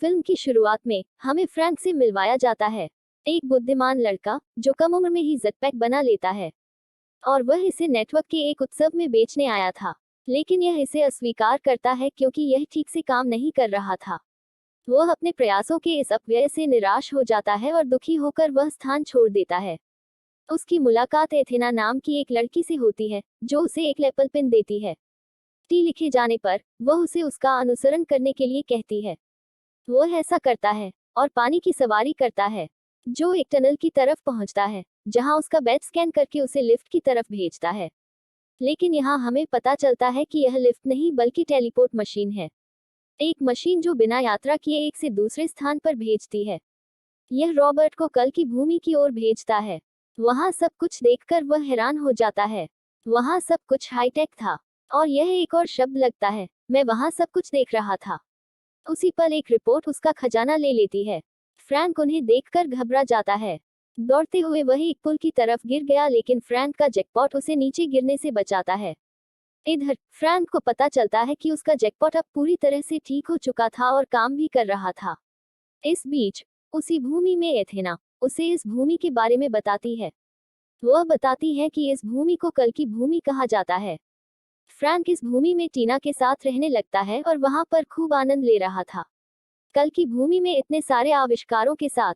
Film की शुरुआत में हमें फ्रैंक से मिलवाया जाता है। एक बुद्धिमान लड़का जो कम उम्र में ही जेटपैक बना लेता है और वह इसे नेटवर्क के एक उत्सव में बेचने आया था, लेकिन यह इसे अस्वीकार करता है क्योंकि यह ठीक से काम नहीं कर रहा था। वह अपने प्रयासों के इस अपव्यय से निराश हो जाता है और दुखी होकर वह स्थान छोड़ देता है। उसकी मुलाकात एथेना नाम की एक लड़की से होती है जो उसे एक लेपल पिन देती है। टी लिखे जाने पर वह उसे उसका अनुसरण करने के लिए कहती है। वह ऐसा करता है और पानी की सवारी करता है जो एक टनल की तरफ पहुंचता है, जहां उसका बैच स्कैन करके उसे लिफ्ट की तरफ भेजता है। लेकिन यहां हमें पता चलता है कि यह लिफ्ट नहीं बल्कि टेलीपोर्ट मशीन है, एक मशीन जो बिना यात्रा किए एक से दूसरे स्थान पर भेजती है। यह रॉबर्ट को कल की भूमि की ओर भेजता है। वहां सब कुछ देखकर वह हैरान हो जाता है। वहां सब कुछ हाईटेक था और यह एक और शब्द लगता है, मैं वहां सब कुछ देख रहा था। उसी पल एक रिपोर्ट उसका खजाना ले लेती है। फ्रैंक उन्हें देखकर घबरा जाता है। दौड़ते हुए वह एक पुल की तरफ गिर गया, लेकिन फ्रैंक का जैकपॉट उसे नीचे गिरने से बचाता है। इधर फ्रैंक को पता चलता है कि उसका जैकपॉट अब पूरी तरह से ठीक हो चुका था और काम भी कर रहा था। इस बीच उसी भूमि में एथेना उसे इस भूमि के बारे में बताती है। वह बताती है कि इस भूमि को कल की भूमि कहा जाता है। फ्रैंक इस भूमि में टीना के साथ रहने लगता है और वहां पर खूब आनंद ले रहा था। कल की भूमि में इतने सारे आविष्कारों के साथ।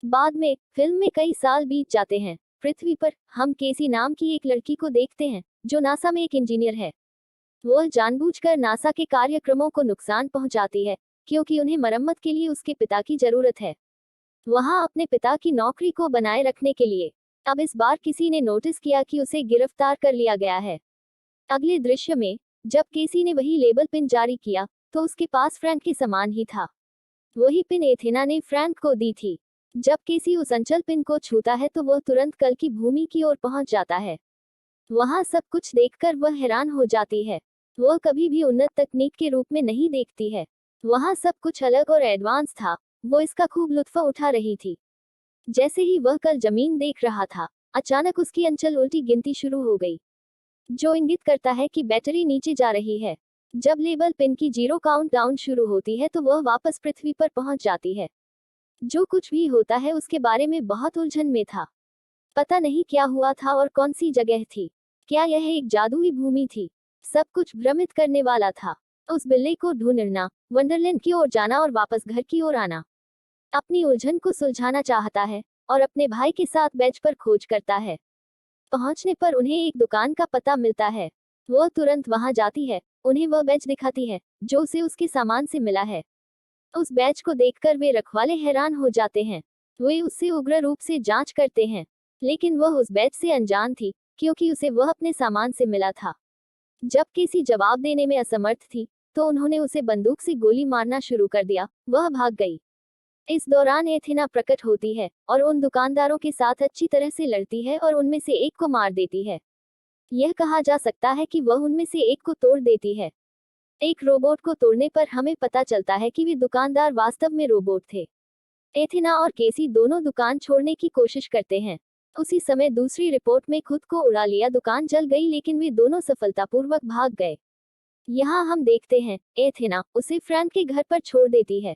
बाद में फिल्म में कई साल बीत जाते हैं। पृथ्वी पर हम केसी नाम की एक लड़की को देखते हैं जो नासा में एक इंजीनियर है। वह जानबूझकर नासा के कार्यक्रमों को नुकसान पहुंचाती है क्योंकि उन्हें मरम्मत के लिए उसके पिता की जरूरत है, वहां अपने पिता की नौकरी को बनाए रखने के लिए। अब इस बार किसी ने नोटिस किया कि उसे गिरफ्तार कर लिया गया है। अगले दृश्य में जब केसी ने वही लेबल पिन जारी किया तो उसके पास फ्रैंक के समान ही था। वही पिन एथेना ने फ्रैंक को दी थी। जब केसी उस अंचल पिन को छूता है तो वह तुरंत कल की भूमि की ओर पहुंच जाता है। वहां सब कुछ देखकर वह हैरान हो जाती है। वह कभी भी उन्नत तकनीक के रूप में नहीं देखती है। वहां सब कुछ अलग और एडवांस था। वो इसका खूब लुत्फ उठा रही थी। जैसे ही वह कल जमीन देख रहा था, अचानक उसकी अंचल उल्टी गिनती शुरू हो गई, जो इंगित करता है कि बैटरी नीचे जा रही है। जब लेबल पिन की 0 काउंटडाउन शुरू होती है तो वह वापस पृथ्वी पर पहुंच जाती है। जो कुछ भी होता है उसके बारे में बहुत उलझन में था। पता नहीं क्या हुआ था और कौन सी जगह थी। क्या यह एक जादुई भूमि थी? सब कुछ भ्रमित करने वाला था। उस बिल्ली को ढूंढना, वंडरलैंड की ओर जाना और वापस घर की ओर आना। अपनी उलझन को सुलझाना चाहता है और अपने भाई के साथ बेंच पर खोज करता है। पहुंचने पर उन्हें एक दुकान का पता मिलता है। वह तुरंत वहां जाती है, उन्हें वह बैच दिखाती है जो उसे उसके सामान से मिला है। उस बैच को देखकर वे रखवाले हैरान हो जाते हैं। वे उससे उग्र रूप से जांच करते हैं, लेकिन वह उस बैच से अनजान थी क्योंकि उसे वह अपने सामान से मिला था। जब किसी जवाब देने में असमर्थ थी तो उन्होंने उसे बंदूक से गोली मारना शुरू कर दिया। वह भाग गई। इस दौरान एथेना प्रकट होती है और उन दुकानदारों के साथ अच्छी तरह से लड़ती है और उनमें से एक को मार देती है। यह कहा जा सकता है कि वह उनमें से एक को तोड़ देती है। एक रोबोट को तोड़ने पर हमें पता चलता है कि वे दुकानदार वास्तव में रोबोट थे। एथेना और केसी दोनों दुकान छोड़ने की कोशिश करते हैं। उसी समय दूसरी रिपोर्ट में खुद को उड़ा लिया, दुकान जल गई, लेकिन वे दोनों सफलतापूर्वक भाग गए। यहाँ हम देखते हैं एथेना उसे फ्रैंक के घर पर छोड़ देती है।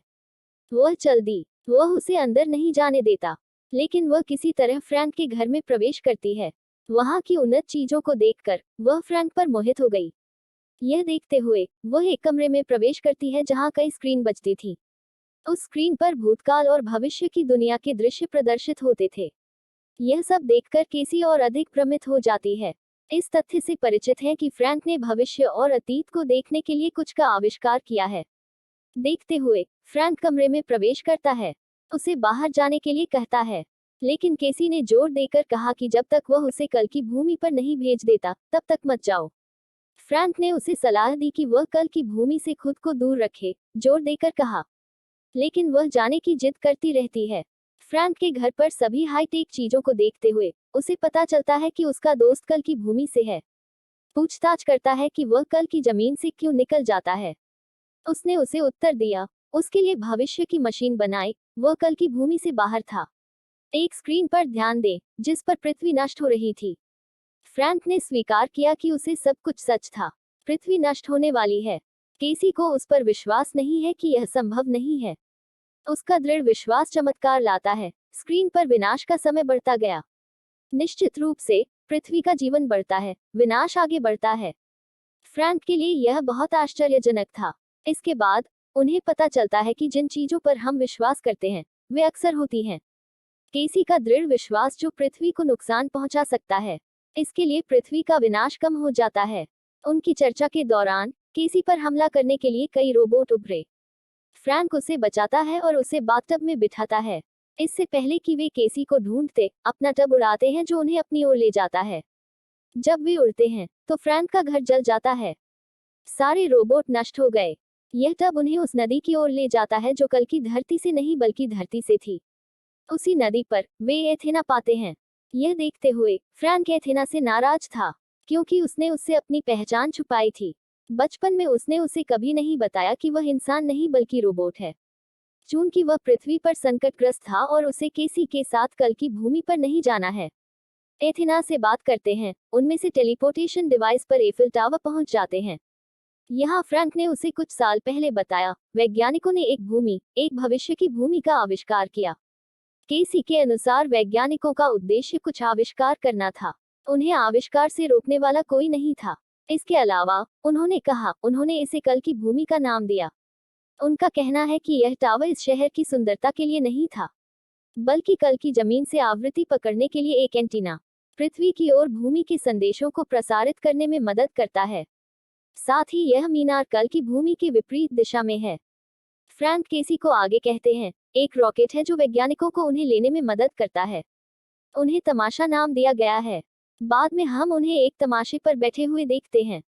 वह चल दी। वह उसे अंदर नहीं जाने देता, लेकिन वह किसी तरह फ्रैंक के घर में प्रवेश करती है। वहां की उन्नत चीजों को देखकर वह फ्रैंक पर मोहित हो गई। यह देखते हुए वह एक कमरे में प्रवेश करती है जहां कई स्क्रीन बजती थी। उस स्क्रीन पर भूतकाल और भविष्य की दुनिया के दृश्य प्रदर्शित होते थे। यह सब देखकर केसी और अधिक भ्रमित हो जाती है। इस तथ्य से परिचित है कि फ्रैंक ने भविष्य और अतीत को देखने के लिए कुछ का आविष्कार किया है। देखते हुए फ्रैंक कमरे में प्रवेश करता है, उसे बाहर जाने के लिए कहता है, लेकिन केसी ने जोर देकर कहा कि जब तक वह उसे कल की भूमि पर नहीं भेज देता तब तक मत जाओ। फ्रैंक ने उसे सलाह दी कि वह कल की भूमि से खुद को दूर रखे, जोर देकर कहा, लेकिन वह जाने की जिद करती रहती है। फ्रैंक के घर पर सभी हाईटेक चीजों को देखते हुए उसे पता चलता है कि उसका दोस्त कल की भूमि से है। पूछताछ करता है कि वह कल की जमीन से क्यों निकल जाता है। उसने उसे उत्तर दिया, उसके लिए भविष्य की मशीन बनाई। वह कल की भूमि से बाहर था। एक स्क्रीन पर ध्यान दें जिस पर पृथ्वी नष्ट हो रही थी। फ्रैंक ने स्वीकार किया कि उसे सब कुछ सच था। पृथ्वी नष्ट होने वाली है। केसी को उस पर विश्वास नहीं है कि यह संभव नहीं है। उसका दृढ़ विश्वास चमत्कार लाता है। स्क्रीन पर विनाश का समय बढ़ता गया। निश्चित रूप से पृथ्वी का जीवन बढ़ता है, विनाश आगे बढ़ता है। फ्रैंक के लिए यह बहुत आश्चर्यजनक था। इसके बाद उन्हें पता चलता है कि जिन चीजों पर हम विश्वास करते हैं वे अक्सर होती हैं। केसी का दृढ़ विश्वास जो पृथ्वी को नुकसान पहुंचा सकता है, इसके लिए पृथ्वी का विनाश कम हो जाता है। उनकी चर्चा के दौरान केसी पर हमला करने के लिए कई रोबोट उभरे। फ्रैंक उसे बचाता है और उसे बाथटब में बिठाता है। इससे पहले कि वे केसी को ढूंढते, अपना टब उड़ाते हैं जो उन्हें अपनी ओर ले जाता है। जब वे उड़ते हैं तो फ्रैंक का घर जल जाता है। सारे रोबोट नष्ट हो गए। यह टब उन्हें उस नदी की ओर ले जाता है जो कल की धरती से नहीं बल्कि धरती से थी। उसी नदी पर वे एथेना पाते हैं। यह देखते हुए फ्रैंक एथेना से नाराज था, क्योंकि उसने उससे अपनी पहचान छुपाई थी। बचपन में उसने उसे कभी नहीं बताया कि वह इंसान नहीं बल्कि रोबोट है। चूंकि वह पृथ्वी पर संकटग्रस्त था और उसे केसी के साथ कल की भूमि पर नहीं जाना है। एथेना से बात करते हैं, उनमें से टेलीपोर्टेशन डिवाइस पर एफिल टावर पहुंच जाते हैं। यहाँ फ्रैंक ने उसे कुछ साल पहले बताया, वैज्ञानिकों ने एक भविष्य की भूमि का आविष्कार किया। केसी के अनुसार वैज्ञानिकों का उद्देश्य कुछ आविष्कार करना था। उन्हें आविष्कार से रोकने वाला कोई नहीं था। इसके अलावा उन्होंने कहा, उन्होंने इसे कल की भूमि का नाम दिया। उनका कहना है कि यह टावर इस शहर की सुंदरता के लिए नहीं था, बल्कि कल की जमीन से आवृत्ति पकड़ने के लिए एक एंटीना पृथ्वी की ओर भूमि के संदेशों को प्रसारित करने में मदद करता है। साथ ही यह मीनार कल की भूमि के विपरीत दिशा में है। फ्रैंक केसी को आगे कहते हैं, एक रॉकेट है जो वैज्ञानिकों को उन्हें लेने में मदद करता है। उन्हें तमाशा नाम दिया गया है। बाद में हम उन्हें एक तमाशे पर बैठे हुए देखते हैं।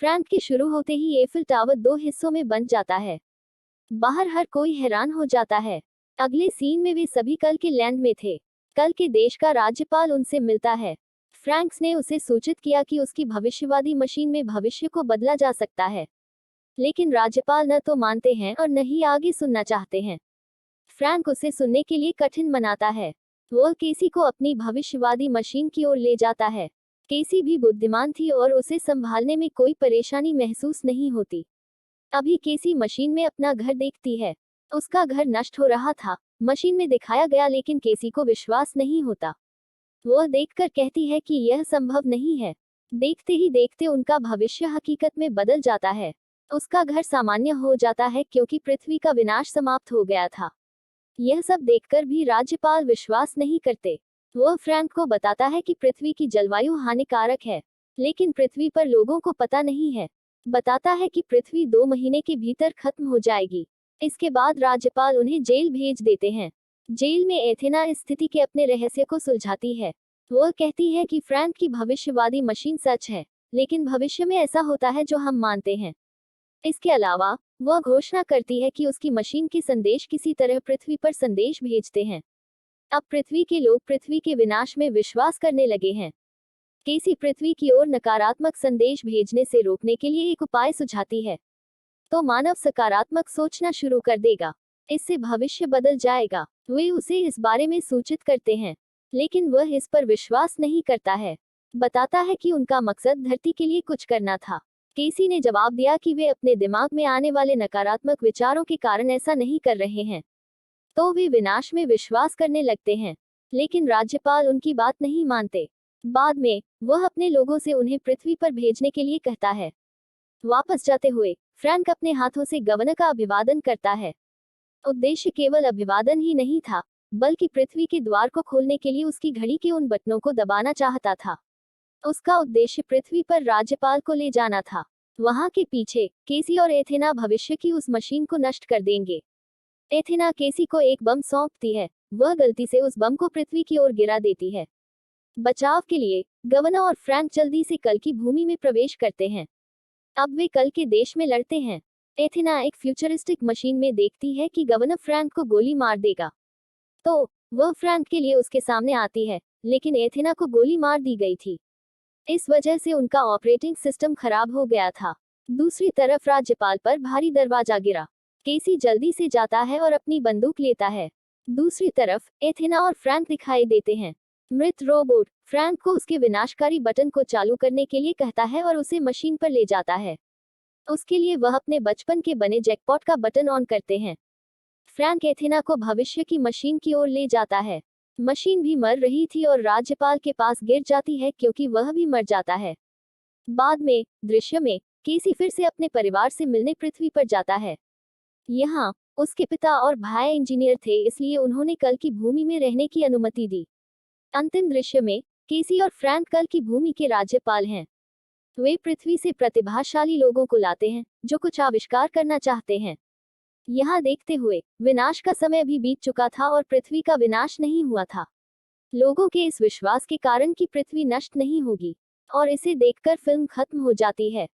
फ्रैंक के शुरू होते ही एफिल टावर 2 हिस्सों में बंट जाता है। बाहर हर कोई हैरान हो जाता है। अगले सीन में वे सभी कल के लैंड में थे। कल के देश का राज्यपाल उनसे मिलता है। फ्रैंक्स ने उसे सूचित किया कि उसकी भविष्यवादी मशीन में भविष्य को बदला जा सकता है, लेकिन राज्यपाल न तो मानते हैं और न ही आगे सुनना चाहते हैं। फ्रैंक उसे सुनने के लिए कठिन मनाता है। वह केसी को अपनी भविष्यवादी मशीन की ओर ले जाता है। केसी भी बुद्धिमान थी और उसे संभालने में कोई परेशानी महसूस नहीं होती। अभी केसी मशीन में अपना घर देखती है। उसका घर नष्ट हो रहा था, मशीन में दिखाया गया, लेकिन केसी को विश्वास नहीं होता। वह देखकर कहती है कि यह संभव नहीं है। देखते ही देखते उनका भविष्य हकीकत में बदल जाता है। उसका घर सामान्य हो जाता है क्योंकि पृथ्वी का विनाश समाप्त हो गया था। यह सब देखकर भी राज्यपाल विश्वास नहीं करते। वह फ्रैंक को बताता है कि पृथ्वी की जलवायु हानिकारक है, लेकिन पृथ्वी पर लोगों को पता नहीं है। बताता है कि पृथ्वी 2 महीने के भीतर खत्म हो जाएगी। इसके बाद राज्यपाल उन्हें जेल भेज देते हैं। जेल में एथेना इस स्थिति के अपने रहस्य को सुलझाती है। वह कहती है कि फ्रैंक की भविष्यवादी मशीन सच है, लेकिन भविष्य में ऐसा होता है जो हम मानते हैं। इसके अलावा वह घोषणा करती है कि उसकी मशीन के संदेश किसी तरह पृथ्वी पर संदेश भेजते हैं। अब पृथ्वी के लोग पृथ्वी के विनाश में विश्वास करने लगे हैं। केसी पृथ्वी की ओर नकारात्मक संदेश भेजने से रोकने के लिए एक उपाय सुझाती है। तो मानव सकारात्मक सोचना शुरू कर देगा, इससे भविष्य बदल जाएगा। वे उसे इस बारे में सूचित करते हैं, लेकिन वह इस पर विश्वास नहीं करता है। बताता है कि उनका मकसद धरती के लिए कुछ करना था। केसी ने जवाब दिया कि वे अपने दिमाग में आने वाले नकारात्मक विचारों के कारण ऐसा नहीं कर रहे हैं। तो वे विनाश में विश्वास करने लगते हैं, लेकिन राज्यपाल उनकी बात नहीं मानते। बाद में वह अपने लोगों से उन्हें पृथ्वी पर भेजने के लिए कहता है। वापस जाते हुए फ्रैंक अपने हाथों से गवर्नर का अभिवादन करता है। उद्देश्य केवल अभिवादन ही नहीं था, बल्कि पृथ्वी के द्वार को खोलने के लिए उसकी घड़ी के उन बटनों को दबाना चाहता था। उसका उद्देश्य पृथ्वी पर राज्यपाल को ले जाना था। वहां के पीछे केसी और एथेना भविष्य की उस मशीन को नष्ट कर देंगे। एथेना केसी को एक बम सौंपती है। वह गलती से उस बम को पृथ्वी की ओर गिरा देती है। बचाव के लिए गवर्नर और फ्रैंक जल्दी से कल की भूमि में प्रवेश करते हैं। अब वे कल के देश में लड़ते हैं। एथेना एक फ्यूचरिस्टिक मशीन में देखती है कि गवर्नर फ्रैंक को गोली मार देगा, तो वह फ्रैंक के लिए उसके सामने आती है, लेकिन एथेना को गोली मार दी गई थी। इस वजह से उनका ऑपरेटिंग सिस्टम खराब हो गया था। दूसरी तरफ राज्यपाल पर भारी दरवाजा गिरा। केसी जल्दी से जाता है और अपनी बंदूक लेता है। दूसरी तरफ एथेना और फ्रैंक दिखाई देते हैं। मृत रोबोट फ्रैंक को उसके विनाशकारी बटन को चालू करने के लिए कहता है और उसे मशीन पर ले जाता है। उसके लिए वह अपने बचपन के बने जैकपॉट का बटन ऑन करते हैं। फ्रैंक एथेना को भविष्य की मशीन की ओर ले जाता है। मशीन भी मर रही थी और राज्यपाल के पास गिर जाती है क्योंकि वह भी मर जाता है। बाद में दृश्य में केसी फिर से अपने परिवार से मिलने पृथ्वी पर जाता है। यहाँ उसके पिता और भाई इंजीनियर थे, इसलिए उन्होंने कल की भूमि में रहने की अनुमति दी। अंतिम दृश्य में केसी और फ्रैंक कल की भूमि के राज्यपाल हैं। वे पृथ्वी से प्रतिभाशाली लोगों को लाते हैं जो कुछ आविष्कार करना चाहते हैं। यहाँ देखते हुए विनाश का समय भी बीत चुका था और पृथ्वी का विनाश नहीं हुआ था। लोगों के इस विश्वास के कारण कि पृथ्वी नष्ट नहीं होगी और इसे देखकर फिल्म खत्म हो जाती है।